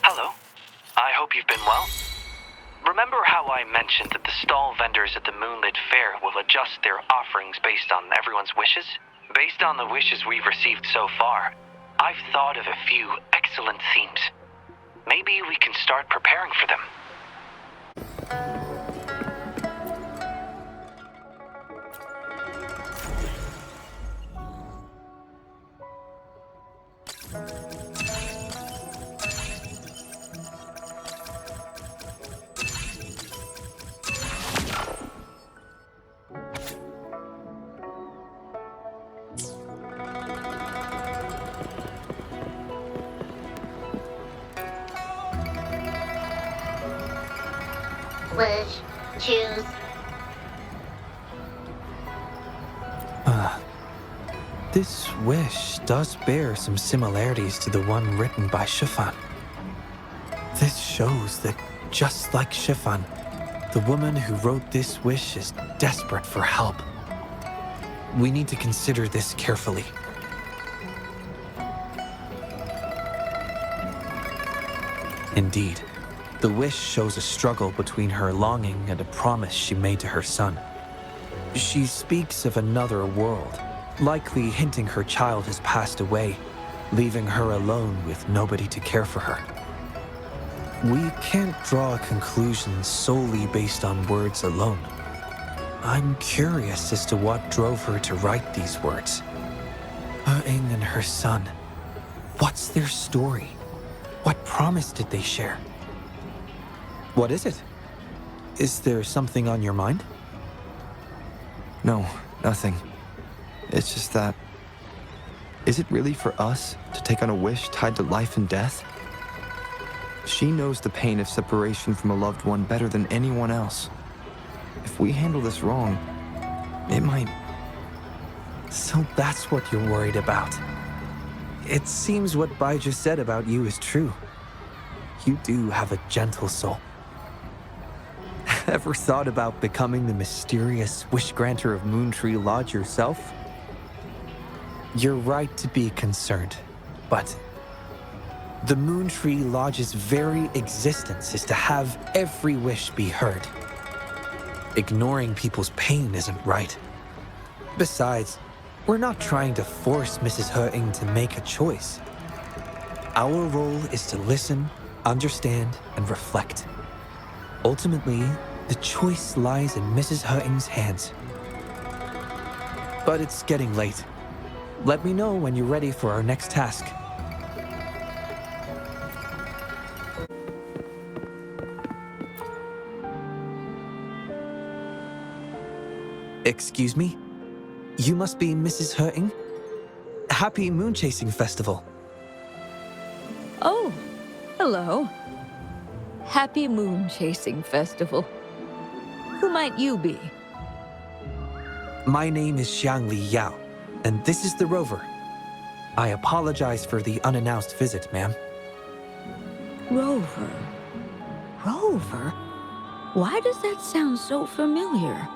Hello. I hope you've been well. Remember how I mentioned that the stall vendors at the Moonlit Fair will adjust their offerings based on everyone's wishes? Based on the wishes we've received so far, I've thought of a few excellent themes. Maybe we can start preparing for them. Wish. Choose. This wish does bear some similarities to the one written by Shifan. This shows that, just like Shifan, the woman who wrote this wish is desperate for help. We need to consider this carefully. Indeed, the wish shows a struggle between her longing and a promise she made to her son. She speaks of another world, likely hinting her child has passed away, leaving her alone with nobody to care for her. We can't draw conclusions solely based on words alone. I'm curious as to what drove her to write these words. Wuthering and her son. What's their story? What promise did they share? What is it? Is there something on your mind? No, nothing. It's just that... Is it really for us to take on a wish tied to life and death? She knows the pain of separation from a loved one better than anyone else. If we handle this wrong, it might... So that's what you're worried about. It seems what Bai just said about you is true. You do have a gentle soul. Ever thought about becoming the mysterious wish-granter of Moontree Lodge yourself? You're right to be concerned, but the Moontree Lodge's very existence is to have every wish be heard. Ignoring people's pain isn't right. Besides, we're not trying to force Mrs. Wuthering to make a choice. Our role is to listen, understand, and reflect. Ultimately, the choice lies in Mrs. Wuthering's hands. But it's getting late. Let me know when you're ready for our next task. Excuse me? You must be Mrs. Wuthering? Happy Moonchasing Festival. Oh, hello. Happy Moonchasing Festival. Who might you be? My name is Xiangli Yao, and this is the Rover. I apologize for the unannounced visit, ma'am. Rover. Rover? Why does that sound so familiar?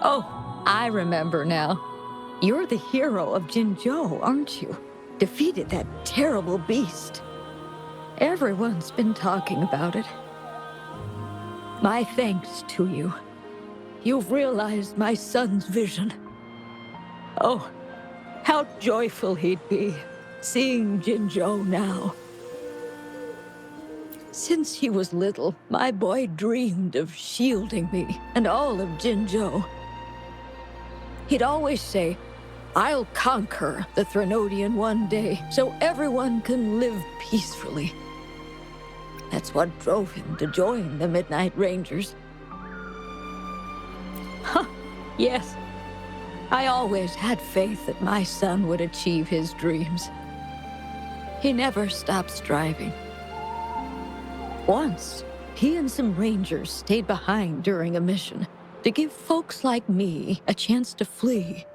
Oh, I remember now. You're the hero of Jinzhou, aren't you? Defeated that terrible beast. Everyone's been talking about it. My thanks to you. You've realized my son's vision. Oh, how joyful he'd be, seeing Jinzhou now. Since he was little, my boy dreamed of shielding me and all of Jinzhou. He'd always say, "I'll conquer the Threnodian one day, so everyone can live peacefully." That's what drove him to join the Midnight Rangers. Huh, yes. I always had faith that my son would achieve his dreams. He never stopped striving. Once, he and some rangers stayed behind during a mission to give folks like me a chance to flee.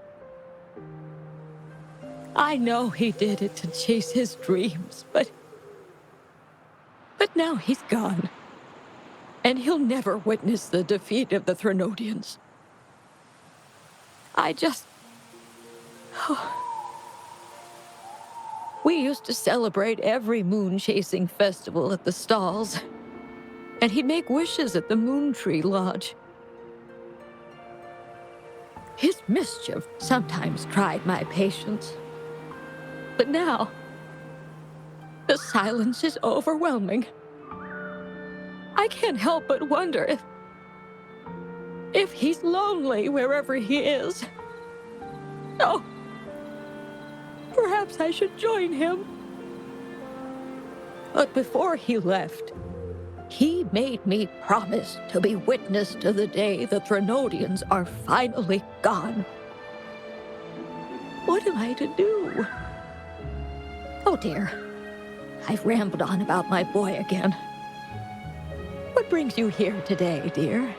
I know he did it to chase his dreams, but now he's gone. And he'll never witness the defeat of the Threnodians. We used to celebrate every moon-chasing festival at the stalls, and he'd make wishes at the Moon Tree Lodge. His mischief sometimes tried my patience, but now the silence is overwhelming. I can't help but wonder if he's lonely wherever he is. Oh, perhaps I should join him. But before he left, he made me promise to be witness to the day the Threnodians are finally gone. What am I to do? Oh dear, I've rambled on about my boy again. What brings you here today, dear?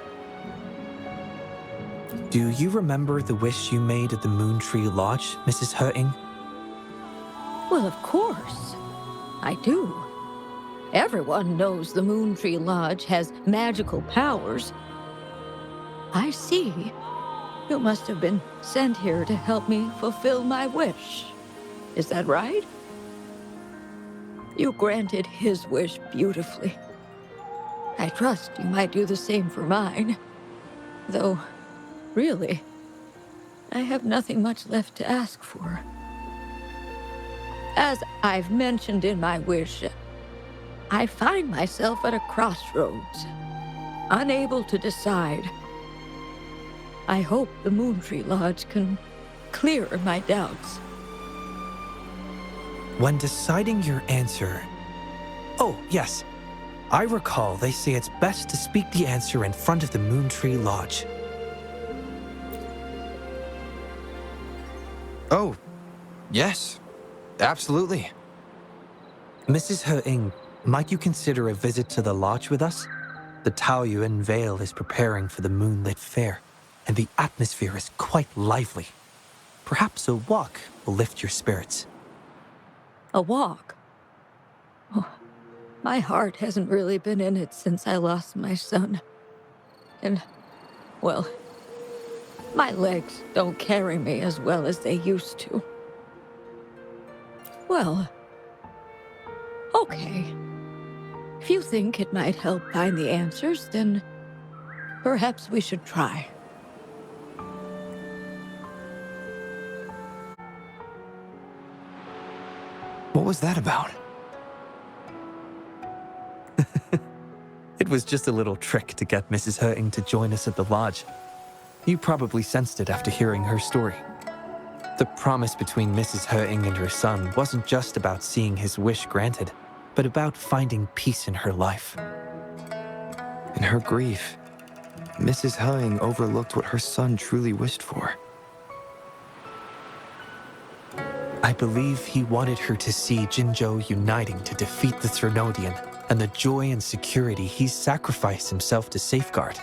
Do you remember the wish you made at the Moon Tree Lodge, Mrs. Hurting? Well, of course, I do. Everyone knows the Moon Tree Lodge has magical powers. I see. You must have been sent here to help me fulfill my wish. Is that right? You granted his wish beautifully. I trust you might do the same for mine. Though, really, I have nothing much left to ask for. As I've mentioned in my wish, I find myself at a crossroads, unable to decide. I hope the Moon Tree Lodge can clear my doubts. When deciding your answer... Oh, yes. I recall they say it's best to speak the answer in front of the Moon Tree Lodge. Oh, yes. Absolutely. Mrs. Hurting, might you consider a visit to the lodge with us? The Taoyuan Vale is preparing for the moonlit fair, and the atmosphere is quite lively. Perhaps a walk will lift your spirits. A walk? Oh, my heart hasn't really been in it since I lost my son. And, well, my legs don't carry me as well as they used to. Well, okay. If you think it might help find the answers, then perhaps we should try. What was that about? It was just a little trick to get Mrs. Hurting to join us at the lodge. You probably sensed it after hearing her story. The promise between Mrs. Hurting and her son wasn't just about seeing his wish granted, but about finding peace in her life. In her grief, Mrs. Hurting overlooked what her son truly wished for. I believe he wanted her to see Jinzhou uniting to defeat the Threnodian and the joy and security he's sacrificed himself to safeguard.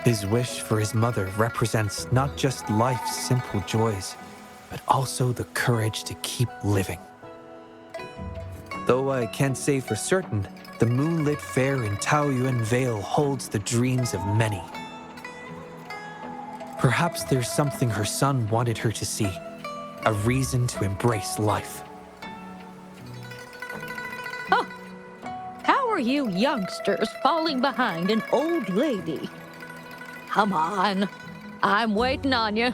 His wish for his mother represents not just life's simple joys, but also the courage to keep living. Though I can't say for certain, the moonlit fair in Taoyuan Vale holds the dreams of many. Perhaps there's something her son wanted her to see, a reason to embrace life. Huh. How are you youngsters falling behind an old lady? Come on, I'm waiting on you.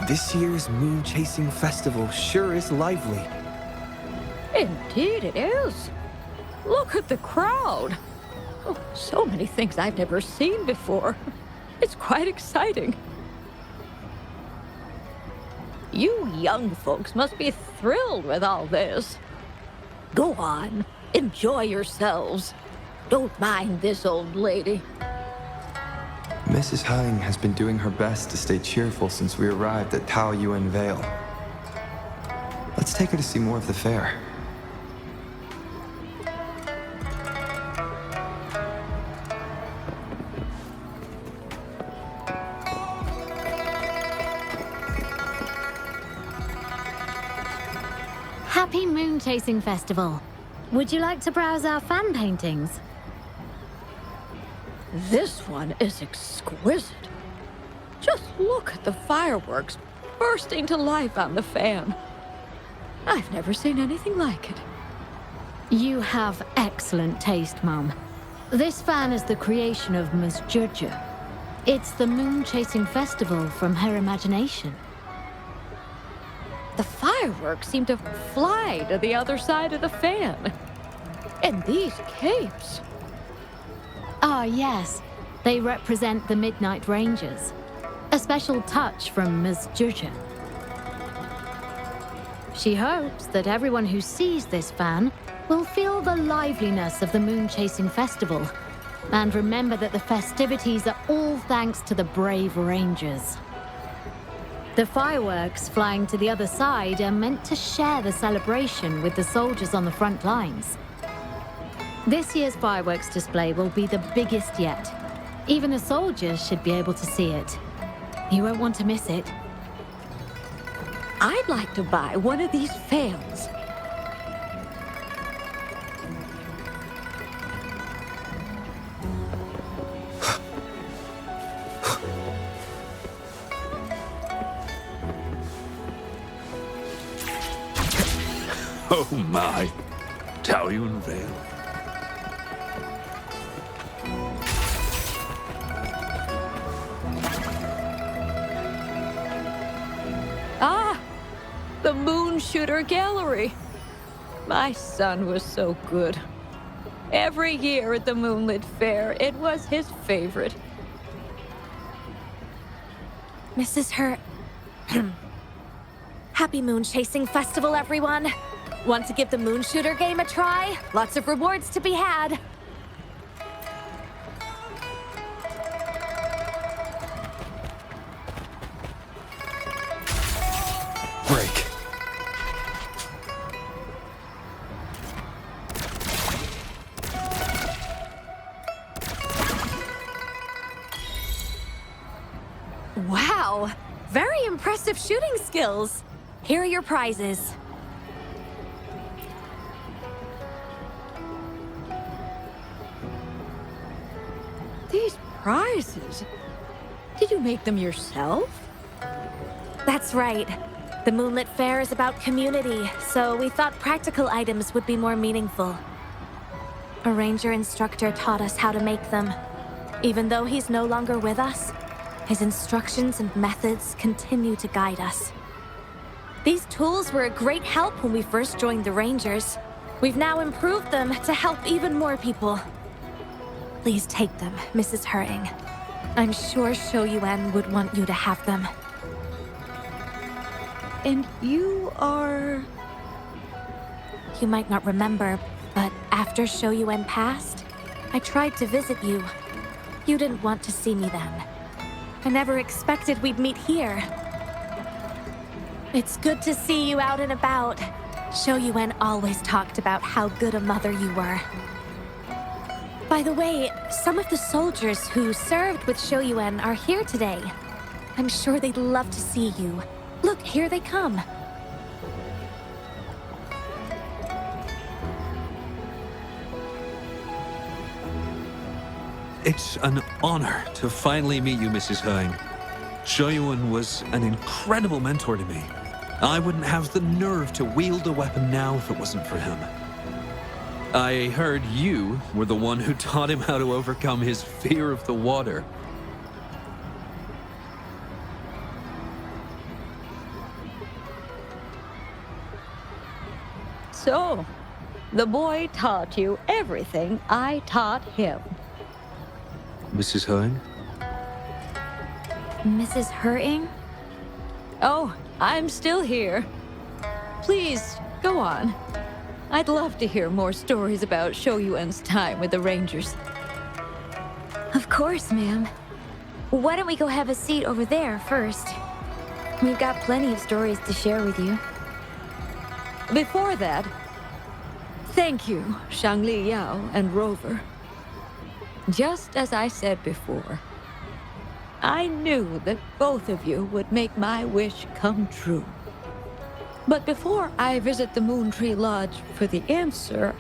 This year's moon-chasing festival sure is lively. Indeed it is. Look at the crowd. Oh, so many things I've never seen before. It's quite exciting. You young folks must be thrilled with all this. Go on, enjoy yourselves. Don't mind this old lady. Mrs. Hurting has been doing her best to stay cheerful since we arrived at Taoyuan Vale. Let's take her to see more of the fair. Moonchasing Festival. Would you like to browse our fan paintings? This one is exquisite. Just look at the fireworks bursting to life on the fan. I've never seen anything like it. You have excellent taste, Mum. This fan is the creation of Ms. Jurja. It's the Moonchasing Festival from her imagination. The fireworks seem to fly to the other side of the fan. And these capes. Ah, yes. They represent the Midnight Rangers. A special touch from Ms. Jurja. She hopes that everyone who sees this fan will feel the liveliness of the Moonchasing Festival and remember that the festivities are all thanks to the brave Rangers. The fireworks flying to the other side are meant to share the celebration with the soldiers on the front lines. This year's fireworks display will be the biggest yet. Even the soldiers should be able to see it. You won't want to miss it. I'd like to buy one of these fans. Oh my. Taoyuan Vale. Ah! The Moon Shooter Gallery. My son was so good. Every year at the Moonlit Fair, it was his favorite. Mrs. Her... Happy Moonchasing Festival, everyone! Want to give the Moon Shooter game a try? Lots of rewards to be had. Break. Wow! Very impressive shooting skills. Here are your prizes. These prizes? Did you make them yourself? That's right. The Moonlit Fair is about community, so we thought practical items would be more meaningful. A ranger instructor taught us how to make them. Even though he's no longer with us, his instructions and methods continue to guide us. These tools were a great help when we first joined the Rangers. We've now improved them to help even more people. Please take them, Mrs. Hering. I'm sure Shou Yuan would want you to have them. And you are... You might not remember, but after Shou Yuan passed, I tried to visit you. You didn't want to see me then. I never expected we'd meet here. It's good to see you out and about. Shou Yuan always talked about how good a mother you were. By the way, some of the soldiers who served with Shou Yuan are here today. I'm sure they'd love to see you. Look, here they come. It's an honor to finally meet you, Mrs. Hering. Shou Yuan was an incredible mentor to me. I wouldn't have the nerve to wield a weapon now if it wasn't for him. I heard you were the one who taught him how to overcome his fear of the water. So, the boy taught you everything I taught him. Mrs. Hering? Mrs. Hering? Oh, I'm still here. Please, go on. I'd love to hear more stories about Shou Yuan's time with the Rangers. Of course, ma'am. Why don't we go have a seat over there first? We've got plenty of stories to share with you. Before that, thank you, Xiangli Yao and Rover. Just as I said before, I knew that both of you would make my wish come true. But before I visit the Moontree Lodge for the answer,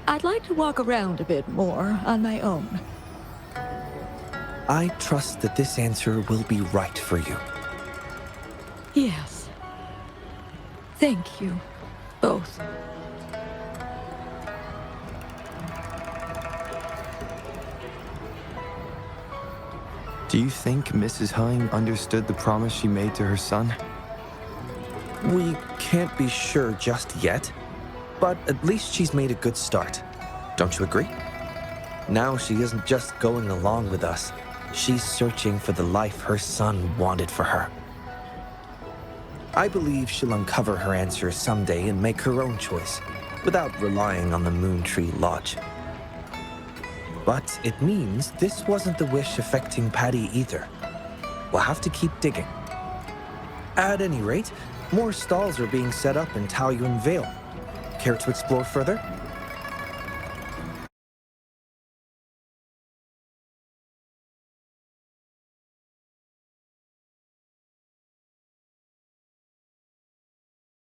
I'd like to walk around a bit more on my own. I trust that this answer will be right for you. Yes. Thank you, both. Do you think Mrs. Hung understood the promise she made to her son? We can't be sure just yet, but at least she's made a good start. Don't you agree? Now she isn't just going along with us. She's searching for the life her son wanted for her. I believe she'll uncover her answer someday and make her own choice, without relying on the Moontree Lodge. But it means this wasn't the wish affecting Patty either. We'll have to keep digging. At any rate, more stalls are being set up in Taoyuan Vale. Care to explore further?